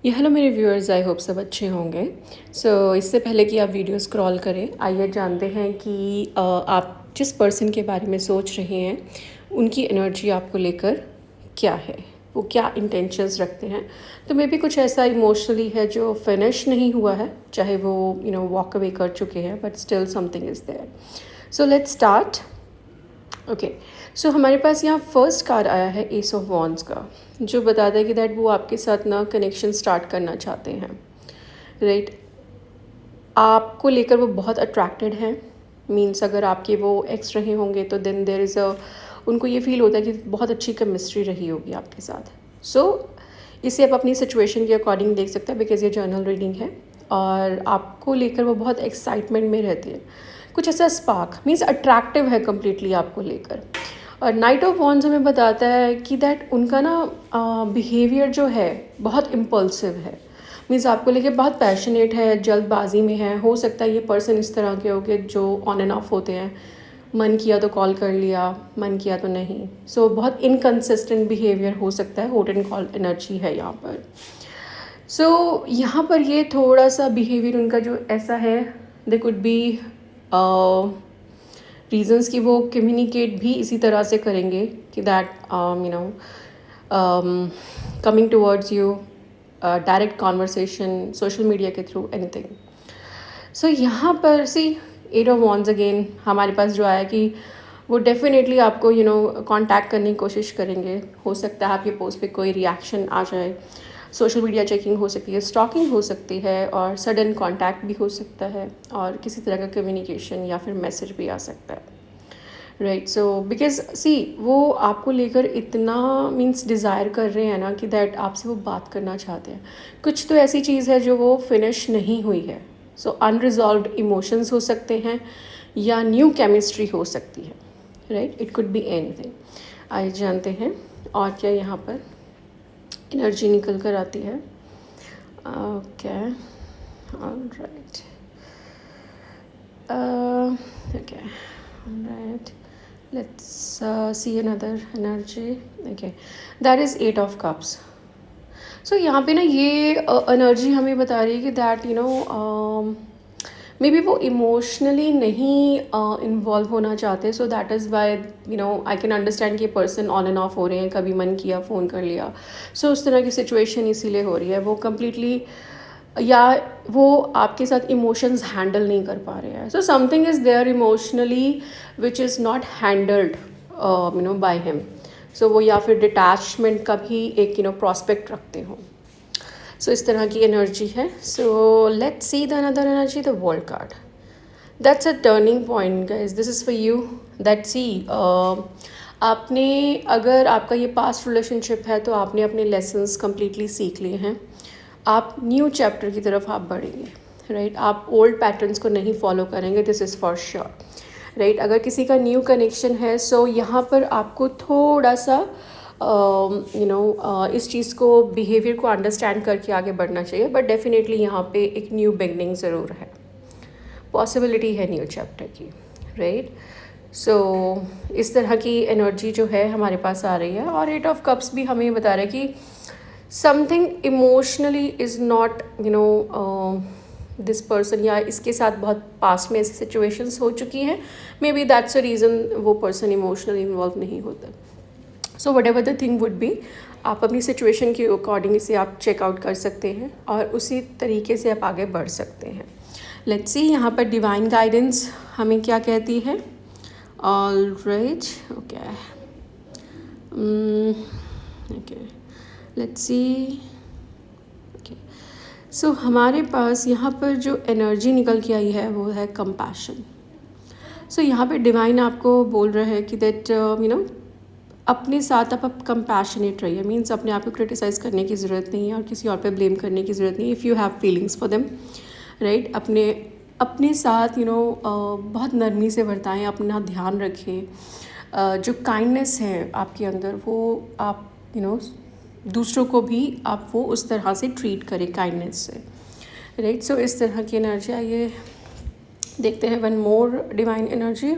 ये हेलो मेरे viewers, I hope सब अच्छे होंगे। इससे पहले कि आप वीडियो स्क्रॉल करें, आइए जानते हैं कि आप जिस पर्सन के बारे में सोच रहे हैं उनकी एनर्जी आपको लेकर क्या है, वो क्या इंटेंशंस रखते हैं। तो मे बी कुछ ऐसा इमोशनली है जो फिनिश नहीं हुआ है, चाहे वो वॉक अवे कर चुके हैं, but still something is there. So let's start. Okay, so हमारे पास यहाँ फर्स्ट कार्ड आया है एस ऑफ वॉन्ड्स का, जो बताता है कि दैट वो आपके साथ ना कनेक्शन स्टार्ट करना चाहते हैं, राइट। आपको लेकर वो बहुत अट्रैक्टेड हैं। मीन्स अगर आपके वो एक्स रहे होंगे तो देन देर इज़ अ, उनको ये फील होता है कि बहुत अच्छी केमिस्ट्री रही होगी आपके साथ। इसे आप अपनी सिचुएशन के अकॉर्डिंग देख सकते हैं, बिकॉज ये जर्नल रीडिंग है। और आपको लेकर वो बहुत एक्साइटमेंट में रहते हैं, कुछ ऐसा स्पार्क मीन्स अट्रैक्टिव है कम्प्लीटली आपको लेकर। और नाइट ऑफ वॉन्ड्स हमें बताता है कि दैट उनका ना बिहेवियर जो है बहुत इम्पल्सिव है। मीन्स आपको लेके बहुत पैशनेट है, जल्दबाजी में है। हो सकता है ये पर्सन इस तरह के हो के जो ऑन एंड ऑफ होते हैं, मन किया तो कॉल कर लिया, मन किया तो नहीं। बहुत इनकन्सिस्टेंट बिहेवियर हो सकता है, हॉट एंड कॉल्ड एनर्जी है यहाँ पर। यहाँ पर ये थोड़ा सा बिहेवियर उनका जो ऐसा है, दे कुड बी रीजंस कि वो कम्युनिकेट भी इसी तरह से करेंगे कि that coming towards you, direct conversation, social media के थ्रू, एनीथिंग। यहाँ पर सी एट ऑफ वॉन्ड्स अगेन हमारे पास जो आया कि वो डेफिनेटली आपको कांटेक्ट करने की कोशिश करेंगे। हो सकता है आपके पोस्ट पे कोई रिएक्शन आ जाए, सोशल मीडिया चेकिंग हो सकती है, स्टॉकिंग हो सकती है, और सडन कांटेक्ट भी हो सकता है, और किसी तरह का कम्युनिकेशन या फिर मैसेज भी आ सकता है, राइट। बिकॉज सी वो आपको लेकर इतना मीन्स डिज़ायर कर रहे हैं ना कि दैट आपसे वो बात करना चाहते हैं। कुछ तो ऐसी चीज़ है जो वो फिनिश नहीं हुई है। अनरिजॉल्व्ड इमोशंस हो सकते हैं या न्यू केमिस्ट्री हो सकती है, right. It could be anything. आइए जानते हैं और क्या यहाँ पर एनर्जी निकल कर आती है। Okay, alright, okay, alright, let's see another energy. Okay, that is eight of cups. यहाँ पे ना ये एनर्जी हमें बता रही है कि दैट मे बी वो इमोशनली नहीं इन्वॉल्व होना चाहते। That is why I can understand कि पर्सन ऑन एंड ऑफ हो रहे हैं, कभी मन किया फ़ोन कर लिया। उस तरह की सिचुएशन इसीलिए हो रही है, वो कम्प्लीटली या वो आपके साथ इमोशंस हैंडल नहीं कर पा रहे हैं। Something is there emotionally which is not handled by him. वो या फिर डिटैचमेंट का भी एक प्रॉस्पेक्ट रखते हो। इस तरह की एनर्जी है। Let's see the another energy, the world card. That's a turning point guys, this is for you. That see आपने, अगर आपका ये पास्ट रिलेशनशिप है तो आपने अपने लेसन्स कम्प्लीटली सीख लिए हैं। आप न्यू चैप्टर की तरफ आप बढ़ेंगे, राइट। आप ओल्ड पैटर्न्स को नहीं फॉलो करेंगे, this is for sure, right. अगर किसी का न्यू कनेक्शन है, यहाँ पर आपको थोड़ा सा इस चीज़ को, बिहेवियर को अंडरस्टैंड करके आगे बढ़ना चाहिए। बट डेफिनेटली यहाँ पे एक न्यू बिगनिंग ज़रूर है, पॉसिबिलिटी है न्यू चैप्टर की, राइट। इस तरह की एनर्जी जो है हमारे पास आ रही है। और एट ऑफ कप्स भी हमें बता रहा है कि something emotionally is not this person, या इसके साथ बहुत पास्ट में ऐसी सिचुएशंस हो चुकी हैं, may be that's a reason वो पर्सन इमोशनली इन्वॉल्व नहीं होता। What ever the thing would be, आप अपनी सिचुएशन के अकॉर्डिंग इसे आप चेकआउट कर सकते हैं और उसी तरीके से आप आगे बढ़ सकते हैं। लेट्स सी यहाँ पर डिवाइन गाइडेंस हमें क्या कहती है। Alright, okay, okay, let's see. Okay, हमारे पास यहाँ पर जो एनर्जी निकल के आई है वो है कंपैशन। यहाँ पे डिवाइन आपको बोल रहा है कि दैट अपने साथ आप कंपैशनेट रहिए। मीन्स अपने आप को क्रिटिसाइज़ करने की ज़रूरत नहीं है और किसी और पे ब्लेम करने की ज़रूरत नहीं है। If you have feelings for them, right, अपने साथ बहुत नरमी से बरताएं, अपना ध्यान रखें। जो काइंडनेस है आपके अंदर वो आप दूसरों को भी आप वो उस तरह से ट्रीट करें काइंडनेस से, राइट। इस तरह की एनर्जी। आइए देखते हैं वन मोर डिवाइन एनर्जी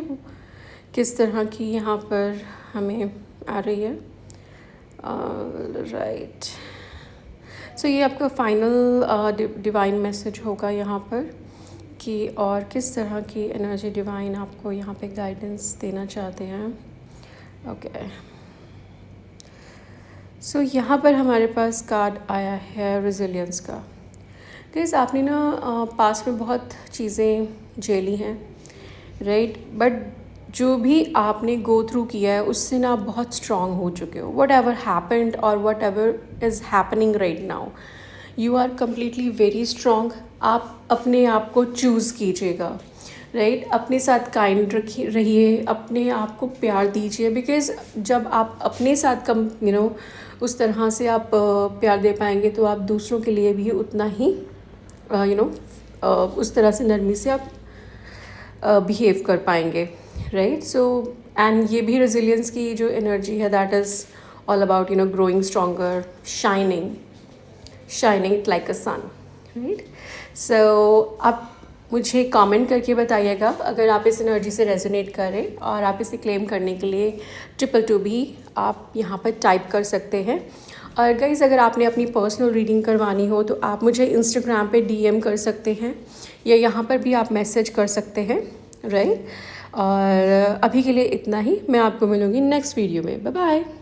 किस तरह की यहाँ पर हमें आ रही है। राइट, सो ये आपका फाइनल डिवाइन मैसेज होगा यहाँ पर कि और किस तरह की एनर्जी डिवाइन आपको यहाँ पे गाइडेंस देना चाहते हैं। ओके, सो यहाँ पर हमारे पास कार्ड आया है रेजिलियंस का। गाइस आपने ना पास्ट में बहुत चीज़ें झेली हैं, राइट, बट जो भी आपने गो थ्रू किया है उससे ना आप बहुत स्ट्रांग हो चुके हो। वट एवर हैपेंड और whatever is happening right now, you are completely very strong. आप अपने आप को चूज़ कीजिएगा, राइट, अपने साथ काइंड रहिए, अपने आप को प्यार दीजिए, बिकॉज़ जब आप अपने साथ उस तरह से आप प्यार दे पाएंगे तो आप दूसरों के लिए भी उतना ही उस तरह से नरमी से आप बिहेव कर पाएंगे, राइट। सो एंड ये भी रेजिलियंस की जो एनर्जी है that is all about growing stronger, shining like a sun, right. So आप मुझे कमेंट करके बताइएगा अगर आप इस एनर्जी से रेजोनेट करें, और आप इसे क्लेम करने के लिए 222 भी आप यहाँ पर टाइप कर सकते हैं। और गाइज़ अगर आपने अपनी पर्सनल रीडिंग करवानी हो तो आप मुझे इंस्टाग्राम पे DM कर सकते हैं, या यहाँ पर भी आप मैसेज कर सकते हैं, राइट। और अभी के लिए इतना ही, मैं आपको मिलूँगी नेक्स्ट वीडियो में। Bye bye.